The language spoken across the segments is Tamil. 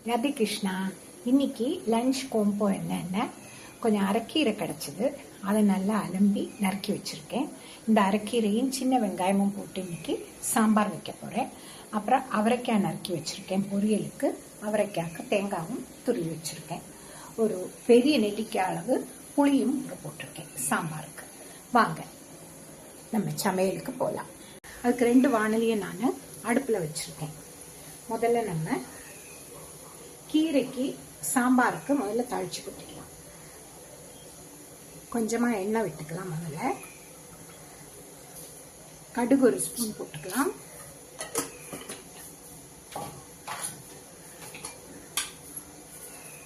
ராதே கிருஷ்ணா. இன்னைக்கு லஞ்ச் கோம்போ என்னென்ன, கொஞ்சம் அரைக்கீரை கிடச்சிது, அதை நல்லா அலம்பி நறுக்கி வச்சுருக்கேன். இந்த அரைக்கீரையும் சின்ன வெங்காயமும் போட்டு இன்னைக்கு சாம்பார் வைக்க போகிறேன். அப்புறம் அவரைக்காய் நறுக்கி வச்சுருக்கேன் பொரியலுக்கு. அவரைக்காய்க்கு தேங்காயும் துருவி வச்சுருக்கேன். ஒரு பெரிய நெல்லிக்காய் அளவு புளியும் போட்டிருக்கேன் சாம்பாருக்கு. வாங்க நம்ம சமையலுக்கு போகலாம். அதுக்கு 2 வானலியை நான் அடுப்பில் வச்சுருக்கேன். முதல்ல நம்ம கீரைக்கு சாம்பாருக்கு முதல்ல தாளிச்சு கொட்டிக்கலாம். கொஞ்சமாக எண்ணெய் விட்டுக்கலாம். முதல்ல கடுகு 1 ஸ்பூன் போட்டுக்கலாம்.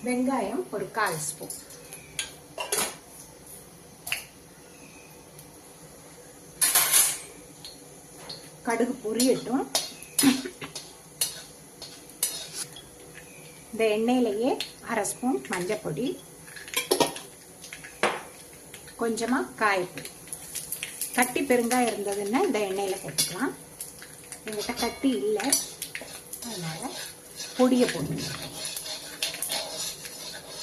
வெங்காயம் ஒரு 1/4 ஸ்பூன். கடுகு பொரியட்டும். இந்த எண்ணெயிலேயே 1/2 ஸ்பூன் மஞ்சள் பொடி, கொஞ்சமாக காயப்பொடி. கட்டி பெருங்காயம் இருந்ததுன்னா இந்த எண்ணெயில் போட்டுக்கலாம். எங்கிட்ட கட்டி இல்லை, அதனால் பொடியை போட்டுருக்கேன்.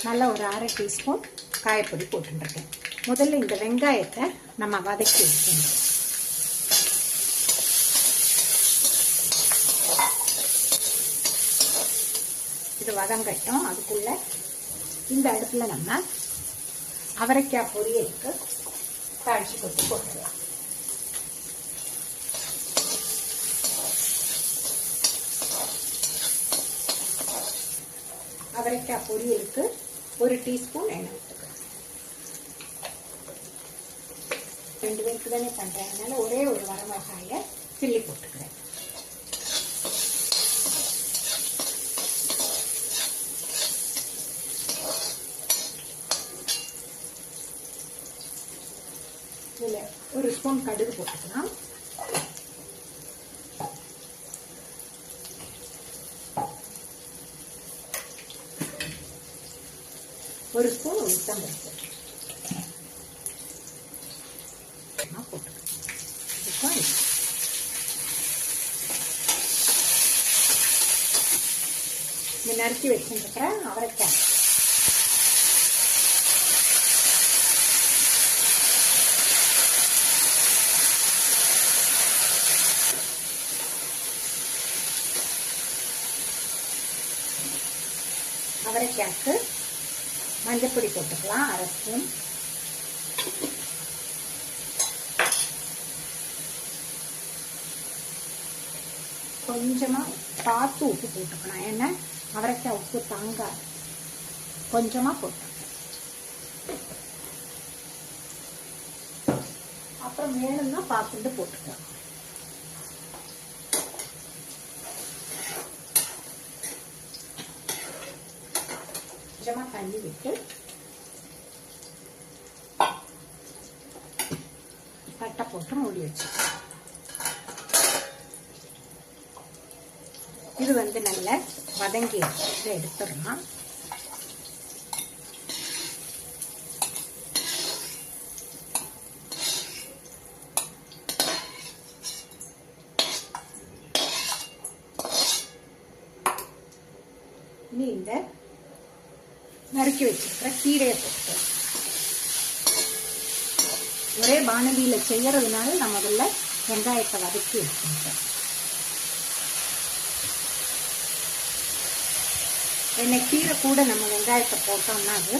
நல்லா ஒரு 1/2 டீஸ்பூன் காயப்பொடி போட்டுருக்கேன். முதல்ல இந்த வெங்காயத்தை நம்ம வதக்கி வச்சுக்கணும். இது வதங்கட்டும். அதுக்குள்ள இந்த அடுப்பில் நம்ம அவரைக்காய் பொரியலுக்கு தாளிச்சு கொட்டி போட்டுடலாம். அவரைக்காய் பொரியலுக்கு 1 டீஸ்பூன் எண்ணெய் விட்டுக்கிறேன். 2 பேருக்கு தானே பண்ணுறேன், அதனால ஒரே ஒரு வரமிளகாயை கிள்ளி போட்டுக்கிறேன். இதில் 1 ஸ்பூன் கடுகு போட்டுக்கலாம். ஒரு ஸ்பூன் உளுத்தம்பருப்பு போட்டுக்கலாம். இந்த நறுக்கி வச்சுருக்கிற அவரைக்காய் அவரைக்காய்க்கு மஞ்சப்பொடி போட்டுக்கலாம் 1/2 ஸ்பூன். கொஞ்சமாக பார்த்து உப்பு போட்டுக்கலாம், ஏன்னா அவரைக்காய் உப்பு தாங்காது. கொஞ்சமாக போட்டுக்கலாம். அப்புறம் வேணும்னா பார்த்துட்டு போட்டுக்கலாம். கொஞ்சமாக தண்ணி விட்டு தட்டை போட்டு மூடி வச்சு இது நல்ல வதங்கி எடுத்துடலாம். இனி இந்த நறுக்கி வச்சிருக்கிற கீரையை போட்டுக்கலாம். ஒரே பானலியில் செய்யறதுனால நம்ம முதல்ல வெங்காயத்தை வதக்கி வச்சுருக்கோம். என்ன கீரை கூட நம்ம வெங்காயத்தை போட்டோம்னா அது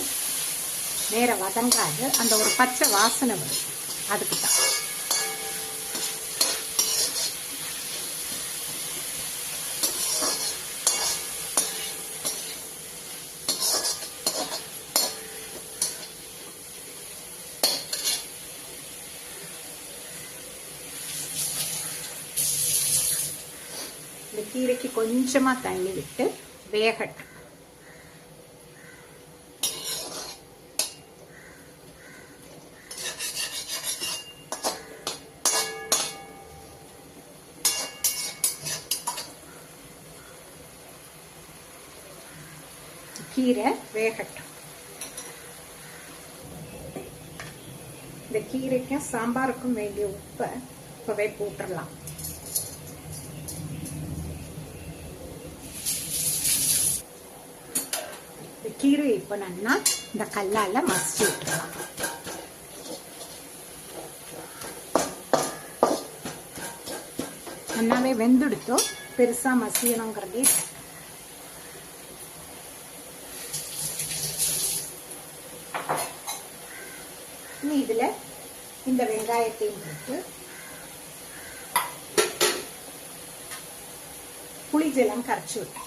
நேர வதங்காது, அந்த ஒரு பச்சை வாசனை வரும். அதுக்கு தான் இந்த கீரைக்கு கொஞ்சமாக தண்ணி விட்டு வேகட்டும். கீரை வேகட்டும். இந்த கீரைக்கும் சாம்பாருக்கும் வேண்டிய உப்பை இப்பவே போட்டுடலாம். கீரை இப்போ நல்லா இந்த கல்லால மசிச்சு விட்டுருலாம். நல்லாவே வெந்துடுத்தோ, பெருசா மசியணுங்கிறதே. இனி இதுல இந்த வெங்காயத்தையும் போட்டு புளி ஜலம் கரைச்சி விட்டு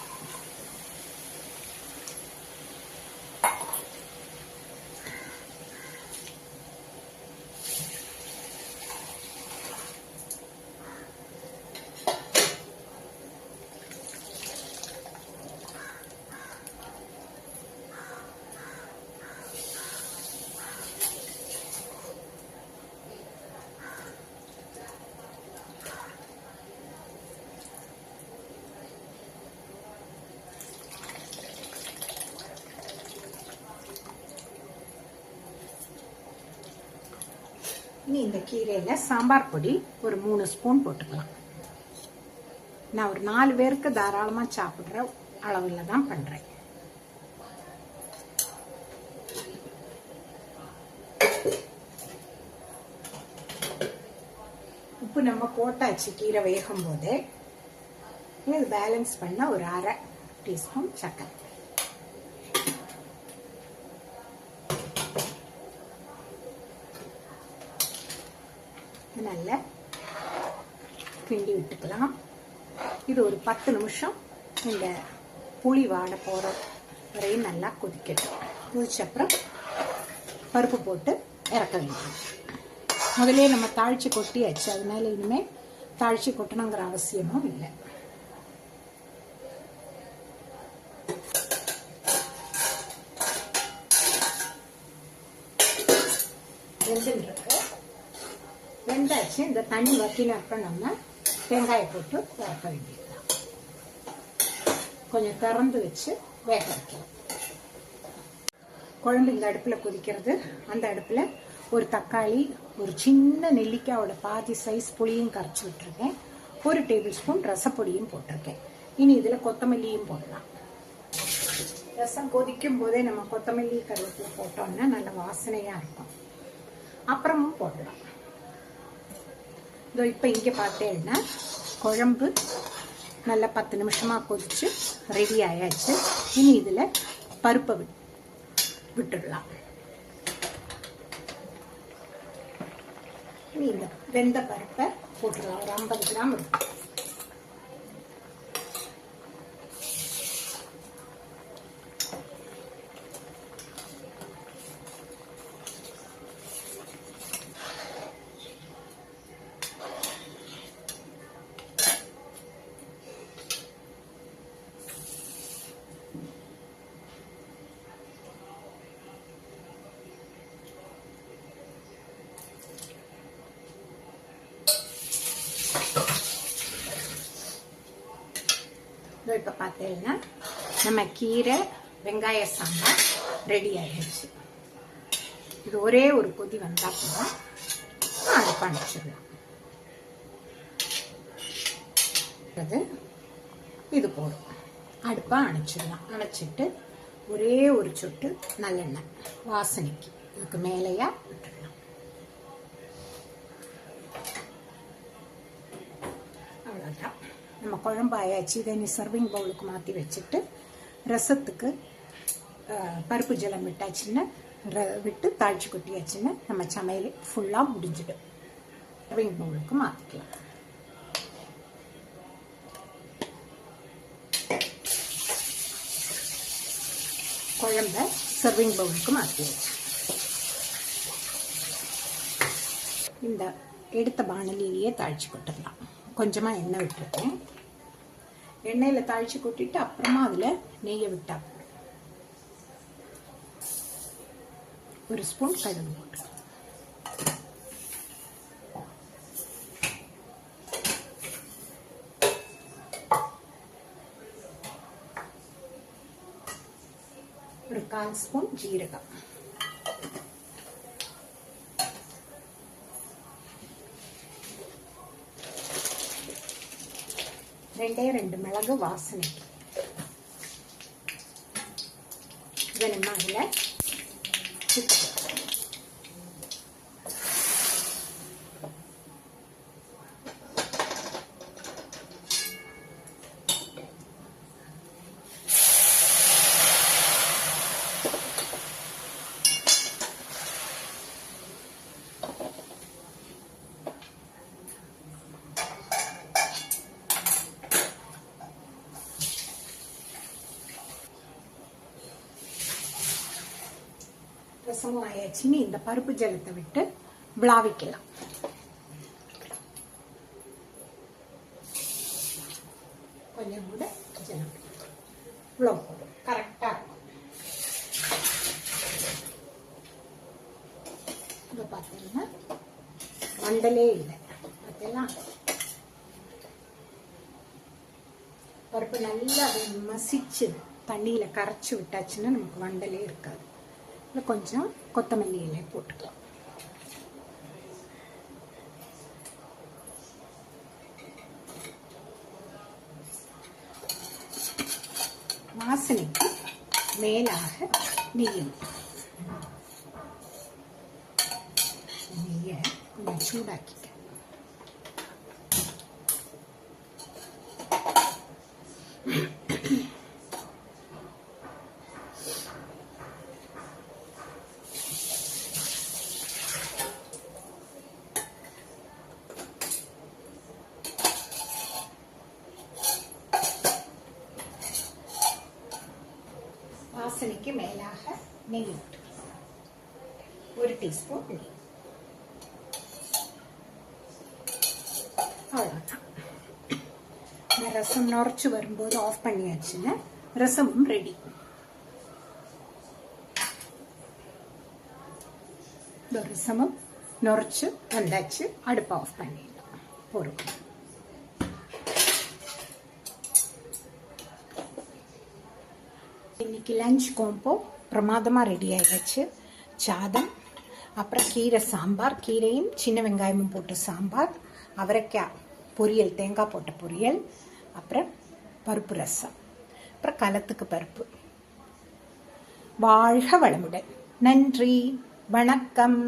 இனி இந்த கீரையில சாம்பார் பொடி ஒரு 3 ஸ்பூன் போட்டுக்கலாம். நான் ஒரு 4 பேருக்கு தாராளமா சாப்பிடுற அளவுல தான் பண்றேன். உப்பு நம்ம போட்டாச்சு கீரை வேகும் போதே. இது பேலன்ஸ் பண்ண ஒரு 1/2 டீஸ்பூன் சர்க்கரை. நல்லா கிண்டி விட்டுக்கலாம். இது ஒரு 10 நிமிஷம் இந்த புளி வாடை போற வரையும் நல்லா கொதிக்கட்டும். கொதிச்ச அப்புறம் பருப்பு போட்டு இறக்க வேண்டியது. முதலே நம்ம தாளிச்சு கொட்டியாச்சு, அதனால இனிமே தாளிச்சு கொட்டணுங்கிற அவசியமும் இல்லை. வெந்தாச்சு. இந்த தண்ணி வத்தினப்ப நம்ம தேங்காயை போட்டு வறுக்க வேண்டியதுதான். கொஞ்சம் திறந்து வச்சு வேக வைக்கலாம். குழம்பு இந்த அடுப்புல கொதிக்கிறது. அந்த அடுப்புல ஒரு தக்காளி, ஒரு சின்ன நெல்லிக்காயோட பாதி சைஸ் புளியும் கரைச்சி விட்டுருக்கேன். 1 டேபிள் ஸ்பூன் ரசப்பொடியும் போட்டிருக்கேன். இனி இதுல கொத்தமல்லியும் போடலாம். ரசம் கொதிக்கும் போதே நம்ம கொத்தமல்லி கருவேப்பிலை போட்டோம்னா நல்ல வாசனையா இருக்கும். அப்புறமும் போடலாம். இதோ இப்போ இங்கே பார்த்தேன்னா குழம்பு நல்லா 10 நிமிஷமா கொதிச்சு ரெடி ஆயாச்சு. இனி இதுல பருப்பை விட்டுடலாம். இனி இந்த வெந்த பருப்பை போட்டுடலாம். ஒரு 50 கிராம் இருக்கும். இப்போ பார்த்தீங்கன்னா நம்ம கீரை வெங்காய சாம்பார் ரெடி ஆயிடுச்சு. இது ஒரே ஒரு கொதி வந்தா போதும், அடுப்பை அணைச்சிடலாம். இது போதும், அடுப்பை அணைச்சிடலாம். அணைச்சிட்டு ஒரே ஒரு சொட்டு நல்லெண்ணெய் வாசனைக்கு இதுக்கு மேலேயா விட்டுடலாம். அவ்வளோதான், நம்ம குழம்பு ஆயாச்சு. இதை நீ சர்விங் பவுலுக்கு மாற்றி வச்சுட்டு ரசத்துக்கு பருப்பு ஜலம் விட்டாச்சுன்னா விட்டு தாளிச்சு கொட்டியாச்சுன்னா நம்ம சமையல் ஃபுல்லாக முடிஞ்சிடும். சர்விங் பவுலுக்கு மாற்றிக்கலாம். குழம்ப சர்விங் பவுலுக்கு மாற்றியாச்சு. இந்த எடுத்த பானலிலேயே தாளிச்சு கொட்டிடலாம். கொஞ்சமா எண்ணெய் விட்டுருக்கேன். எண்ணெயில தாளிச்சு கொட்டிட்டு அப்புறமா அதுல நெய்யை விட்டா ஒரு ஸ்பூன் கடுகு போட்டு ஒரு 1/4 ஸ்பூன் ஜீரகம், ரெண்டே 2 மிளகு வாசனைக்கு, இப்போ நம்ம அதில் ரசமும் ஆயாச்சுன்னு இந்த பருப்பு ஜலத்தை விட்டு விளாவிக்கலாம். கொஞ்சம் கூட ஜலம் இவ்வளோ போதும், கரெக்டாக இருக்கும். இப்போ பார்த்தீங்கன்னா வண்டலே இல்லை. பார்த்தீங்களா, பருப்பு நல்லா மசிச்சு தண்ணியில் கரைச்சி விட்டாச்சுன்னா நமக்கு வண்டலே இருக்காது. இதில் கொஞ்சம் கொத்தமல்லி இலை போட்டுக்கலாம். வாசனைக்கு மேலாக நெய்யை கொஞ்சம் சூடாக்கிக்க. வாசனைக்கு மேலாக நெய் விட்டு 1 டீஸ்பூன் நெய். அவ்வளோதான். ரசம் நுரைச்சு வரும்போது ஆஃப் பண்ணியாச்சுன்னா ரசமும் ரெடி. இந்த ரசமும் நுரைச்சு வந்தாச்சு. அடுப்பை ஆஃப் பண்ணிடலாம். போதும். இன்னைக்கு லஞ்ச் காம்போ பிரமாதமாக ரெடி ஆகிடுச்சு. சாதம், அப்புறம் கீரை சாம்பார், கீரையும் சின்ன வெங்காயமும் போட்டு சாம்பார், அவரைக்காய் பொரியல், தேங்காய் போட்ட பொரியல், அப்புறம் பருப்பு ரசம், அப்புறம் கலத்துக்கு பருப்பு. வாழ்க வளமுடன். நன்றி, வணக்கம்.